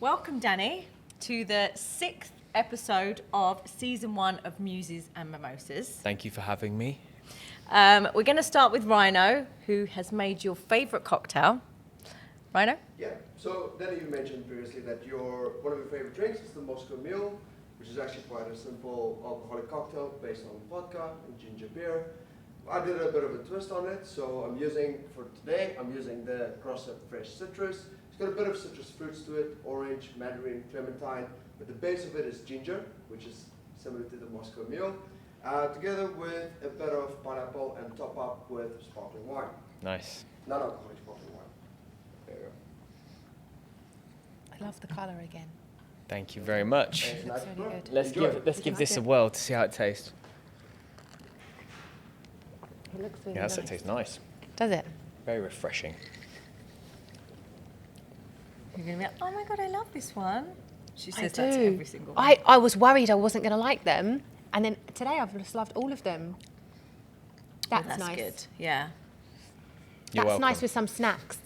Welcome, Danny, to the 6th episode of season 1 of Muses and Mimosas. Thank you for having me. We're going to start with Rhino, who has made your favourite cocktail. Rhino? Yeah, so Danny, you mentioned previously that one of your favorite drinks is the Moscow Mule, which is actually quite a simple alcoholic cocktail based on vodka and ginger beer. I did a bit of a twist on it, so I'm using the cross-up fresh citrus. It's got a bit of citrus fruits to it, orange, mandarin, clementine, but the base of it is ginger, which is similar to the Moscow Mule, together with a bit of pineapple and top up with sparkling wine. Nice. Non-alcoholic sparkling wine. There you go. I love the colour again. Thank you very much. Thanks, nice. really good. Let's give this a whirl to see how it tastes. It looks really Yeah, that tastes nice. Does it? Very refreshing. You're going to be like, oh my God, I love this one. She says I that do. to every single one. I was worried I wasn't going to like them, and then today I've just loved all of them. That's nice. Good, yeah. You're That's welcome. nice with some snacks.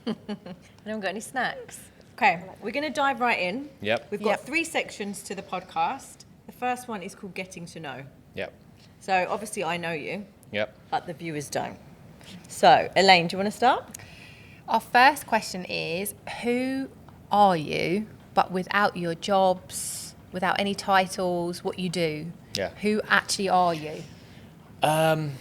Anyone got any snacks? Okay, we're going to dive right in. Yep. We've got 3 sections to the podcast. The first one is called Getting to Know. Yep. So obviously I know you, Yep. but the viewers don't. So, Elaine, do you want to start? Our first question is, who are you, but without your jobs, without any titles, what you do? Yeah. Who actually are you? I'm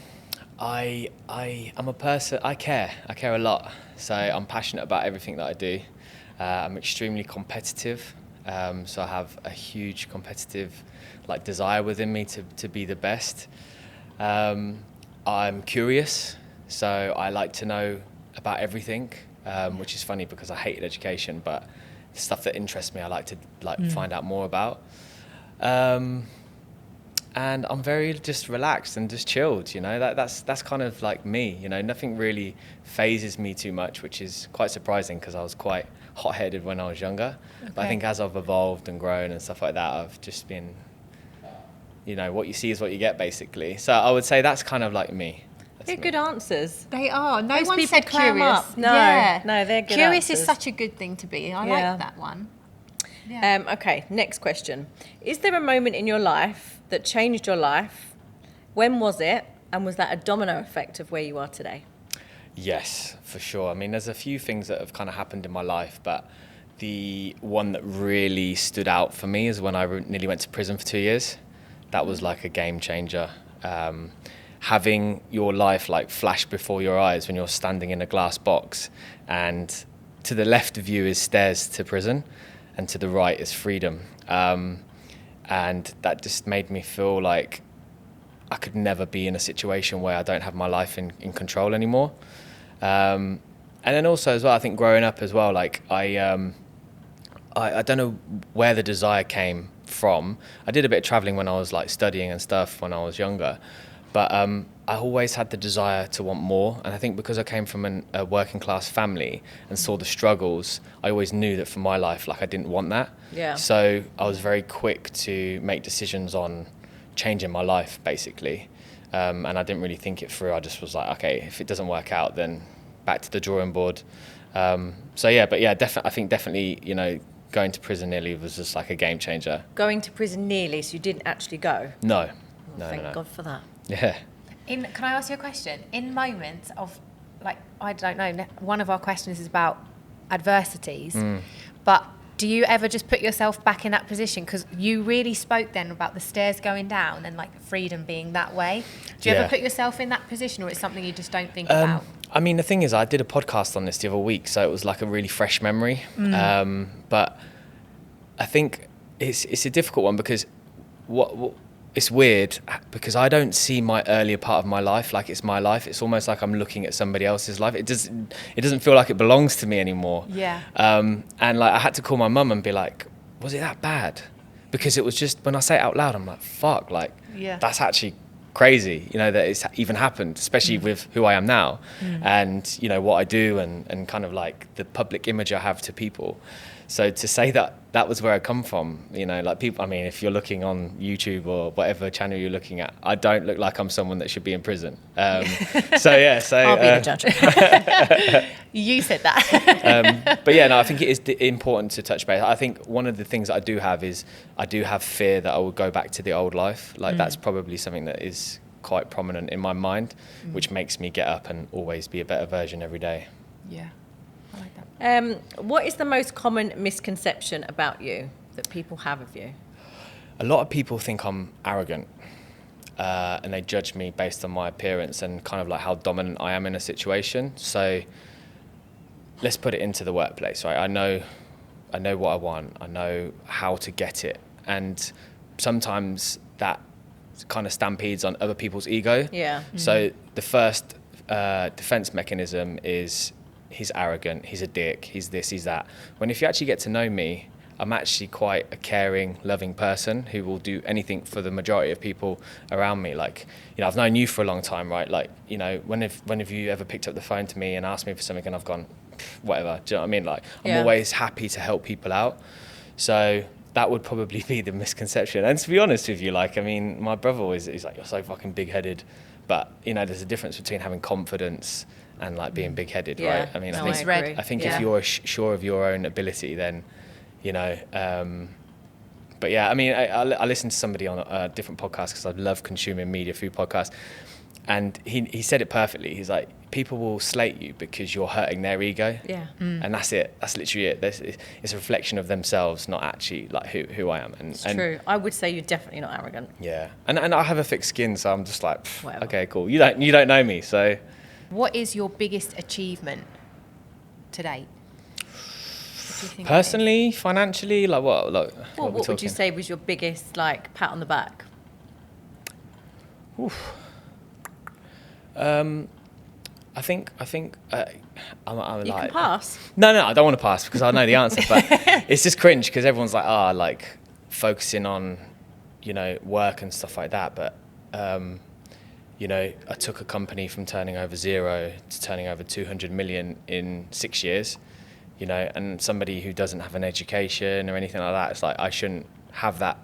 a person. I care a lot. So I'm passionate about everything that I do. I'm extremely competitive. So I have a huge competitive desire within me to be the best. I'm curious, so I like to know about everything, which is funny because I hated education, but the stuff that interests me I like to find out more about. And I'm very just relaxed and just chilled, you know. That's kind of like me, you know. Nothing really phases me too much, which is quite surprising because I was quite hot-headed when I was younger. Okay. But I think as I've evolved and grown and stuff like that, I've just been, you know, what you see is what you get, basically. So I would say that's kind of like me. They're good answers. They are. No Most one people said clam curious. up. No, Yeah. no, they're good Curious answers. is such a good thing to be. I Yeah. like that one. Yeah. Okay, next question. Is there a moment in your life that changed your life? When was it? And was that a domino effect of where you are today? Yes, for sure. I mean, there's a few things that have kind of happened in my life, but the one that really stood out for me is when I nearly went to prison for 2 years. That was like a game changer. Having your life flash before your eyes when you're standing in a glass box, and to the left of you is stairs to prison, and to the right is freedom. And that just made me feel like I could never be in a situation where I don't have my life in control anymore. And then also as well, I think growing up as well, I don't know where the desire came from. I did a bit of traveling when I was studying and stuff when I was younger, but I always had the desire to want more. And I think because I came from a working class family and saw the struggles, I always knew that for my life, I didn't want that. Yeah. So I was very quick to make decisions on changing my life, basically. And I didn't really think it through. I just was like, okay, if it doesn't work out, then back to the drawing board. I think definitely, you know, going to prison nearly was just like a game changer. Going to prison nearly, so you didn't actually go? No. Thank God for that. Yeah. Can I ask you a question? In moments of, I don't know, one of our questions is about adversities, but do you ever just put yourself back in that position? Because you really spoke then about the stairs going down and freedom being that way. Do you ever put yourself in that position, or it's something you just don't think about? I mean, the thing is, I did a podcast on this the other week, so it was a really fresh memory. But I think it's a difficult one because what it's weird because I don't see my earlier part of my life like it's my life. It's almost like I'm looking at somebody else's life. It doesn't feel like it belongs to me anymore. Yeah. And I had to call my mum and be like, was it that bad? Because it was just, when I say it out loud, I'm like, fuck, that's actually crazy, you know, that it's even happened, especially with who I am now and, you know, what I do and kind of the public image I have to people. So to say that was where I come from, like people, I mean, if you're looking on YouTube or whatever channel you're looking at, I don't look like I'm someone that should be in prison. I'll be the judge. You said that. But yeah, no, I think it is important to touch base. I think one of the things that I do have is I do have fear that I will go back to the old life. Like that's probably something that is quite prominent in my mind, which makes me get up and always be a better version every day. Yeah, I like that. What is the most common misconception about you that people have of you? A lot of people think I'm arrogant, and they judge me based on my appearance and kind of like how dominant I am in a situation. So let's put it into the workplace, right? I know what I want. I know how to get it. And sometimes that kind of stampedes on other people's ego. Yeah. So the first defense mechanism is he's arrogant, he's a dick, he's this, he's that. When if you actually get to know me, I'm actually quite a caring, loving person who will do anything for the majority of people around me. Like, I've known you for a long time, right? Like, when have you ever picked up the phone to me and asked me for something and I've gone, whatever, do you know what I mean? Like, I'm always happy to help people out. So that would probably be the misconception. And to be honest with you, like, I mean, my brother always is like, you're so fucking big-headed. But, there's a difference between having confidence and like being big-headed, right? I mean, no, I think if you're sure of your own ability, then, but yeah, I mean, I listened to somebody on a different podcast because I love consuming media, food podcasts. And he said it perfectly. He's like, people will slate you because you're hurting their ego. Yeah. And that's it. That's literally it. It's a reflection of themselves, not actually like who I am. It's true. I would say you're definitely not arrogant. Yeah. And I have a thick skin, so I'm just like, Whatever. Okay, cool. You don't know me, so. What is your biggest achievement to date? What do you think Personally, financially, like what? Like, What would you talking? say was your biggest like pat on the back? Oof. I think I'm You like, can pass. No, I don't want to pass because I know the answer, but it's just cringe because everyone's like, like focusing on, work and stuff like that. But, I took a company from turning over 0 to turning over 200 million in 6 years, and somebody who doesn't have an education or anything like that, it's like, I shouldn't have that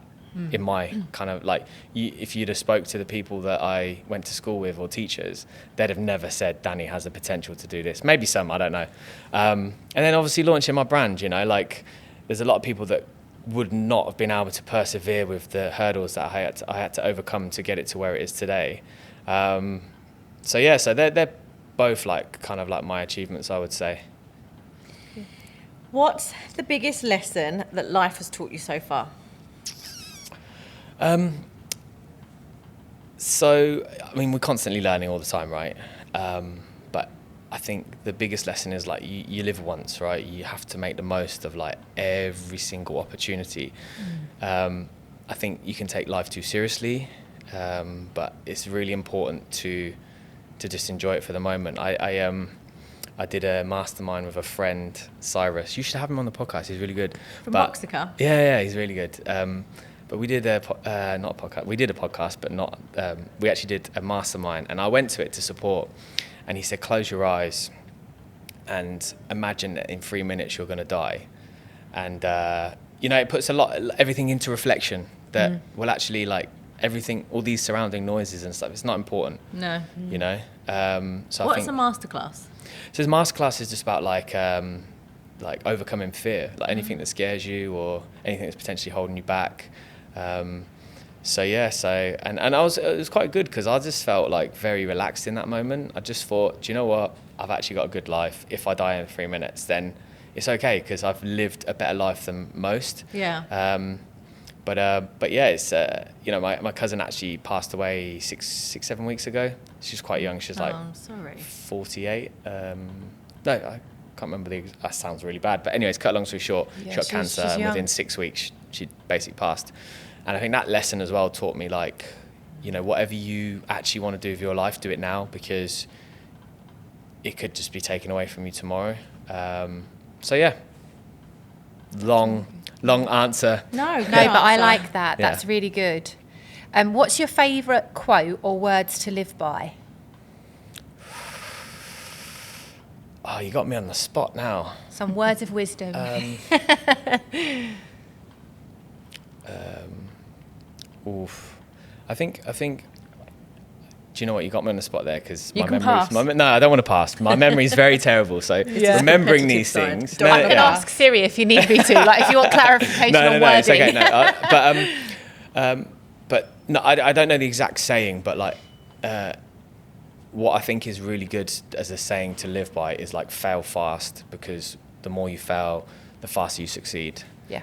in my kind of like, if you'd have spoke to the people that I went to school with or teachers, they'd have never said Danny has the potential to do this. Maybe some, I don't know. And then obviously launching my brand, like there's a lot of people that would not have been able to persevere with the hurdles that I had to overcome to get it to where it is today. So they're both like kind of like my achievements, I would say. What's the biggest lesson that life has taught you so far? So, I mean, we're constantly learning all the time, right? But I think the biggest lesson is like you live once, right? You have to make the most of like every single opportunity. I think you can take life too seriously, but it's really important to just enjoy it for the moment. I did a mastermind with a friend, Cyrus. You should have him on the podcast. He's really good. From Moxica? Yeah, he's really good. But we did not a podcast. We did a podcast, but not. We actually did a mastermind, and I went to it to support. And he said, "Close your eyes, and imagine that in 3 minutes you're going to die." And it puts everything into reflection. That will actually like everything, all these surrounding noises and stuff. It's not important. No. So What's a masterclass? So his masterclass is just about like overcoming fear, like anything that scares you or anything that's potentially holding you back. And it was quite good because I just felt like very relaxed in that moment. I just thought, do you know what? I've actually got a good life. If I die in 3 minutes, then it's okay because I've lived a better life than most. Yeah. But yeah, it's my cousin actually passed away 6-7 weeks ago. She's quite young. She's like I'm sorry. 48. No, I can't remember that sounds really bad. But anyways, cut a long story short, she got cancer and within 6 weeks she basically passed. And I think that lesson as well taught me like, whatever you actually want to do with your life, do it now because it could just be taken away from you tomorrow. So yeah, long answer. No, but I like that. Yeah. That's really good. What's your favourite quote or words to live by? Oh, you got me on the spot now. Some words of wisdom. Oof. I think. Do you know what? You got me on the spot there because You my can memory's. pass. No, I don't want to pass. My memory is very terrible. So Yeah. remembering Competitive these side. things. Don't I can ask Siri if you need me to. Like, if you want clarification on No, wording. it's okay. No, but no, I don't know the exact saying, but like, what I think is really good as a saying to live by is like fail fast, because the more you fail, the faster you succeed. Yeah.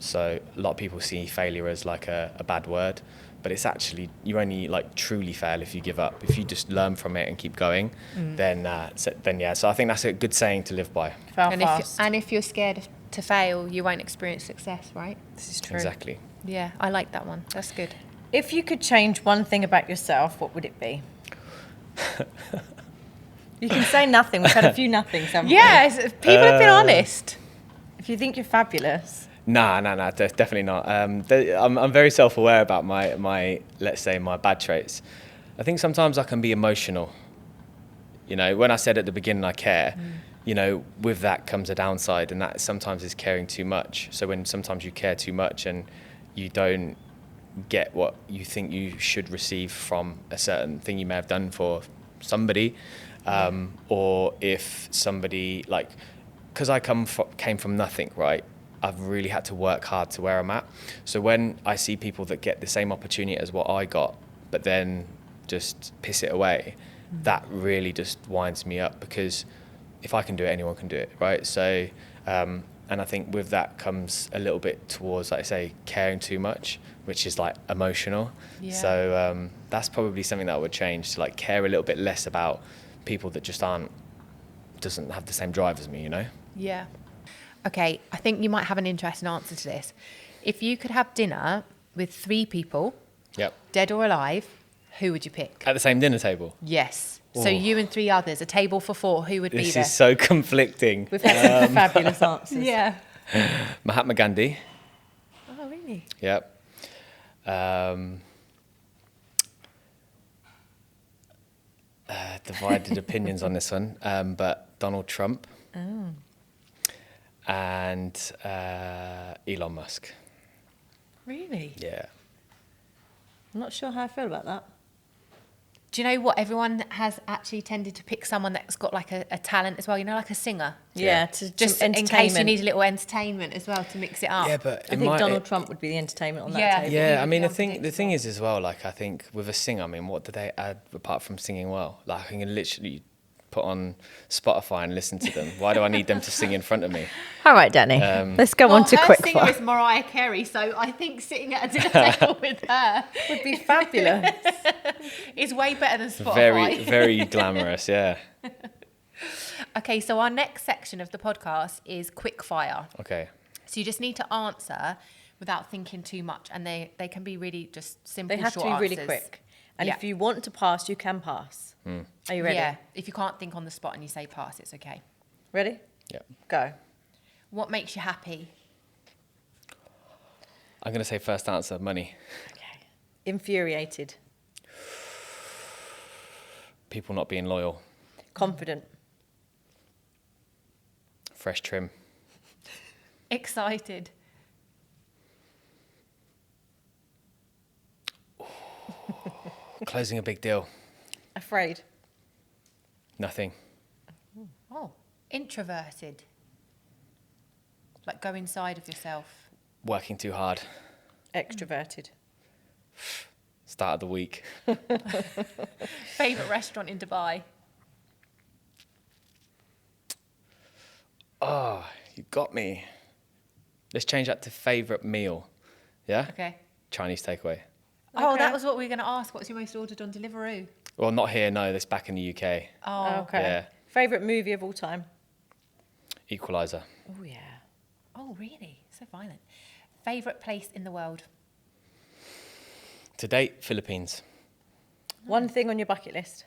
So a lot of people see failure as like a bad word, but it's actually, you only like truly fail if you give up. If you just learn from it and keep going, then yeah. So I think that's a good saying to live by. Fail And fast. if you're scared to fail, you won't experience success, right? This is true. Exactly. Yeah, I like that one. That's good. If you could change one thing about yourself, what would it be? You can say nothing. We've had a few nothings, haven't we? Yes, people have been honest. If you think you're fabulous. Nah, definitely not. I'm very self-aware about my let's say my bad traits. I think sometimes I can be emotional. You know, when I said at the beginning I care, you know, with that comes a downside, and that sometimes is caring too much. So when sometimes you care too much and you don't get what you think you should receive from a certain thing you may have done for somebody, or if somebody, like, because I came from nothing, right? I've really had to work hard to where I'm at. So when I see people that get the same opportunity as what I got, but then just piss it away, that really just winds me up, because if I can do it, anyone can do it, right? So, and I think with that comes a little bit towards, like I say, caring too much, which is like emotional. Yeah. So that's probably something that I would change, to like care a little bit less about people that just doesn't have the same drive as me, you know? Yeah. Okay, I think you might have an interesting answer to this. If you could have dinner with 3 people, Yep. dead or alive, who would you pick? At the same dinner table. Yes. So Ooh. you and 3 others, a table for 4, who would be This there? is so conflicting. We've had some fabulous answers. Yeah. Mahatma Gandhi. Oh, really? Yep. Divided opinions on this one, but Donald Trump. Oh. And Elon Musk. Really? Yeah. I'm not sure how I feel about that. Do you know what? Everyone has actually tended to pick someone that's got like a talent as well, you know, like a singer. Yeah, Just in case you need a little entertainment as well to mix it up. Yeah, but I think Donald Trump would be the entertainment on that Yeah. table. Yeah, I would mean be the thing unpredictable. is as well, like, I think with a singer, I mean, what do they add apart from singing well? Like, I can literally put on Spotify and listen to them. Why do I need them to sing in front of me? All right, Danny. Let's go on to her quick singer fire. is Mariah Carey, so I think sitting at a dinner table with her Would be fabulous. is way better than Spotify. Very, very glamorous, yeah. Okay, so our next section of the podcast is quick fire. Okay. So you just need to answer without thinking too much, and they can be really just simple, They have to short be really answers. quick. And Yeah. if you want to pass, you can pass. Are you ready? Yeah, if you can't think on the spot and you say pass, it's okay. Ready? Yeah. Go. What makes you happy? I'm going to say first answer, money. Okay. Infuriated. People not being loyal. Confident. Fresh trim. Excited. Closing a big deal. Afraid. Nothing. Oh, introverted. Like go inside of yourself. Working too hard. Extroverted. Start of the week. Favourite restaurant in Dubai? Oh, you got me. Let's change that to favourite meal. Yeah? Okay. Chinese takeaway. Oh, Okay. that was what we were going to ask. What's your most ordered on Deliveroo? Well, not here, no. That's back in the UK. Oh, Okay. Yeah. Favourite movie of all time? Equalizer. Oh, yeah. Oh, really? So violent. Favourite place in the world? To date, Philippines. One thing on your bucket list?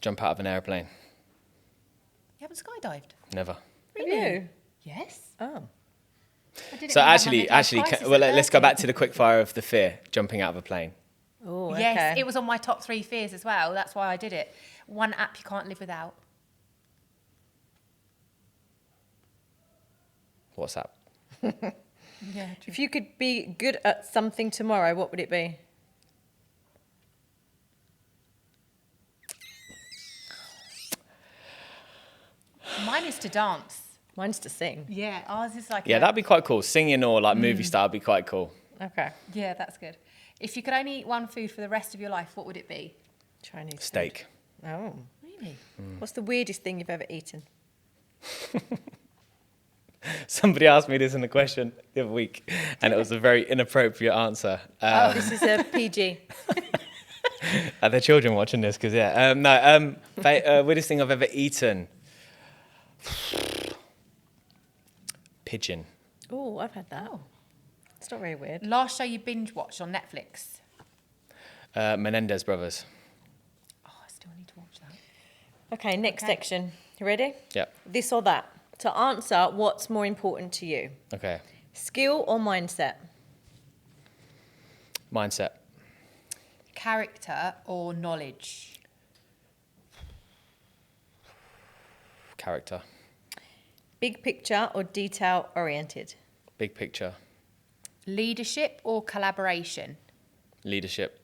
Jump out of an aeroplane. You haven't skydived? Never. Have you? Yes. Oh. I did it So when I had my actually, midlife crisis well, at let's go 30. back to the quick fire of the fear, jumping out of a plane. Oh, okay. Yes, it was on my top 3 fears as well. That's why I did it. One app you can't live without. WhatsApp. Yeah. If you could be good at something tomorrow, what would it be? Mine is to dance. Mine's to sing. Yeah, ours is like Yeah, that'd be quite cool. Singing or like movie star would be quite cool. Okay. Yeah, that's good. If you could only eat one food for the rest of your life, what would it be? Chinese food. Steak. Oh. Really? What's the weirdest thing you've ever eaten? Somebody asked me this in a question the other week, and it was a very inappropriate answer. This is a PG. Are there children watching this? Because weirdest thing I've ever eaten. Pigeon. Oh, I've had that. Oh. It's not very weird. Last show you binge watched on Netflix? Menendez Brothers. Oh, I still need to watch that. Okay, next Okay. section. You ready? Yep. This or that. To answer, what's more important to you? Okay. Skill or mindset? Mindset. Character or knowledge? Character. Big picture or detail oriented? Big picture. Leadership or collaboration? Leadership.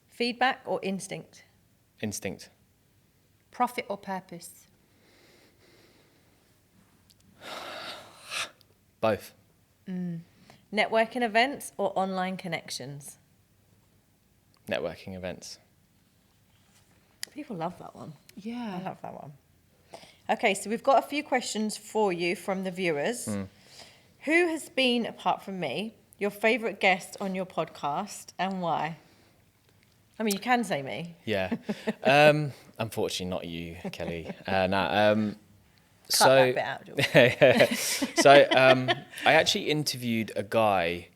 Feedback or instinct? Instinct. Profit or purpose? Both. Networking events or online connections? Networking events. People love that one. Yeah. I love that one. Okay, so we've got a few questions for you from the viewers. Who has been, apart from me, your favourite guest on your podcast and why? I mean, you can say me. Yeah. Unfortunately, not you, Kelly. Cut that bit out, George. I actually interviewed a guy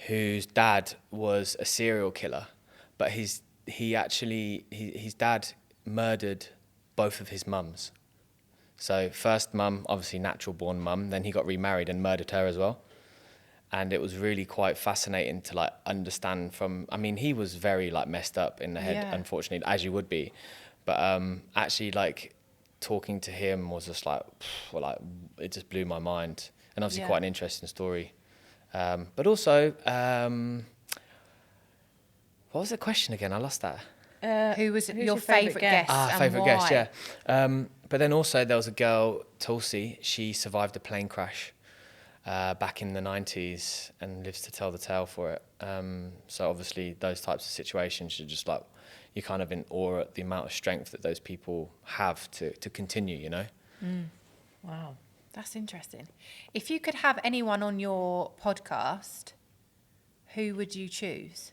whose dad was a serial killer, but his dad murdered both of his mums. So first mum, obviously natural born mum, then he got remarried and murdered her as well. And it was really quite fascinating to like understand he was very like messed up in the head, Yeah. unfortunately, as you would be. But actually like talking to him was just like it just blew my mind. And obviously Yeah. quite an interesting story. But also, what was the question again? I lost that. Who was who's your your favourite favourite guest? guest? and Favourite guest, why? yeah. But then also there was a girl, Tulsi, she survived a plane crash back in the 90s and lives to tell the tale for it. So obviously those types of situations, you're just like, you're kind of in awe at the amount of strength that those people have to continue, you know? Wow. That's interesting. If you could have anyone on your podcast, who would you choose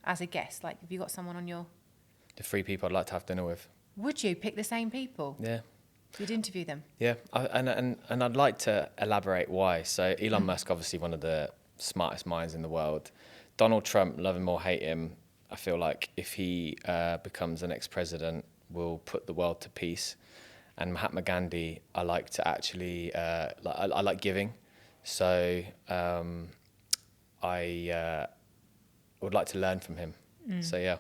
as a guest? Like, have you got someone on your... The 3 people I'd like to have dinner with. Would you pick the same people? Yeah. You'd interview them? Yeah, and I'd like to elaborate why. So Elon Musk, obviously one of the smartest minds in the world. Donald Trump, love him or hate him, I feel like if he becomes the next president, will put the world to peace. And Mahatma Gandhi, I like to actually, I like giving. So I would like to learn from him. So yeah.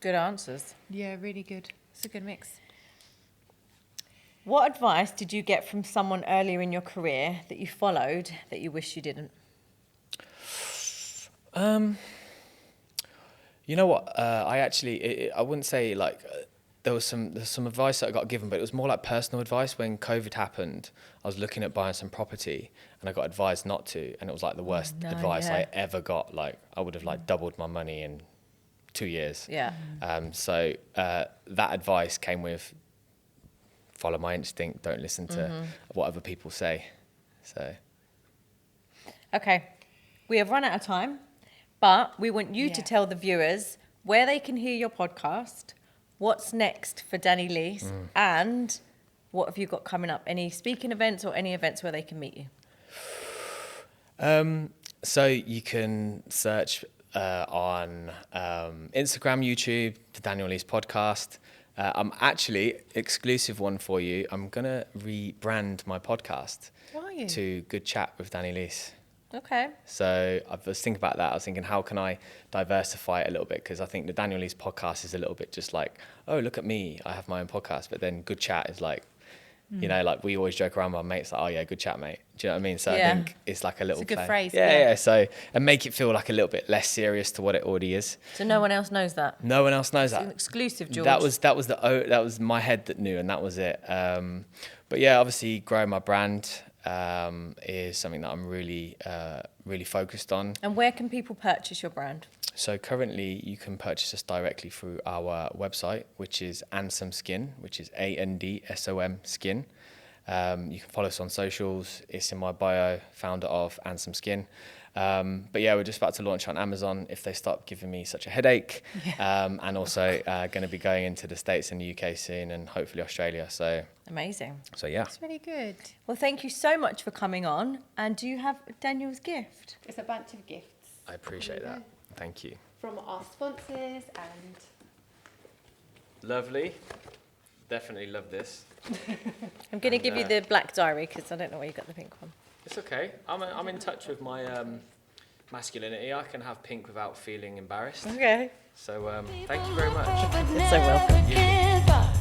Good answers. Yeah, really good. It's a good mix. What advice did you get from someone earlier in your career that you followed that you wish you didn't? You know what? I wouldn't say like there's some advice that I got given, but it was more like personal advice. When COVID happened, I was looking at buying some property, and I got advised not to, and it was like the worst advice I ever got. Like I would have like doubled my money in 2 years. Yeah. So that advice came with follow my instinct, don't listen to what other people say. So Okay. We have run out of time, but we want you to Yeah. tell the viewers where they can hear your podcast, what's next for Danny Lees, and what have you got coming up? Any speaking events or any events where they can meet you? So you can search on Instagram, YouTube, the Daniel Lees podcast. I'm actually, exclusive one for you, I'm going to rebrand my podcast Are you? to Good Chat with Danny Lees. Okay. So I was thinking about that. I was thinking, how can I diversify it a little bit? Because I think the Daniel Lees podcast is a little bit just like, oh, look at me, I have my own podcast. But then Good Chat is like, You know, like we always joke around with my mates, like, oh yeah, good chat, mate. Do you know what I mean? So Yeah. I think it's like a little It's a good play. phrase, Yeah, yeah. yeah. So, and make it feel like a little bit less serious to what it already is. So no one else knows that. No one else knows It's an that. exclusive, George. That was my head that knew, and that was it. But yeah, obviously growing my brand is something that I'm really focused on. And where can people purchase your brand? So currently you can purchase us directly through our website, which is Ansom Skin, which is ANDSOM Skin. You can follow us on socials. It's in my bio, founder of Ansom Skin. But yeah, we're just about to launch on Amazon if they stop giving me such a headache. And also going to be going into the States and the UK soon, and hopefully Australia. So Amazing. yeah. It's really good. Well, thank you so much for coming on. And do you have Daniel's gift? It's a bunch of gifts I appreciate that. Thank you. from our sponsors and Lovely. Definitely love this. I'm going to And, give you the black diary because I don't know where you got the pink one. It's okay. I'm in touch with my masculinity. I can have pink without feeling embarrassed. Okay. So thank you very much. You're so welcome. Give up.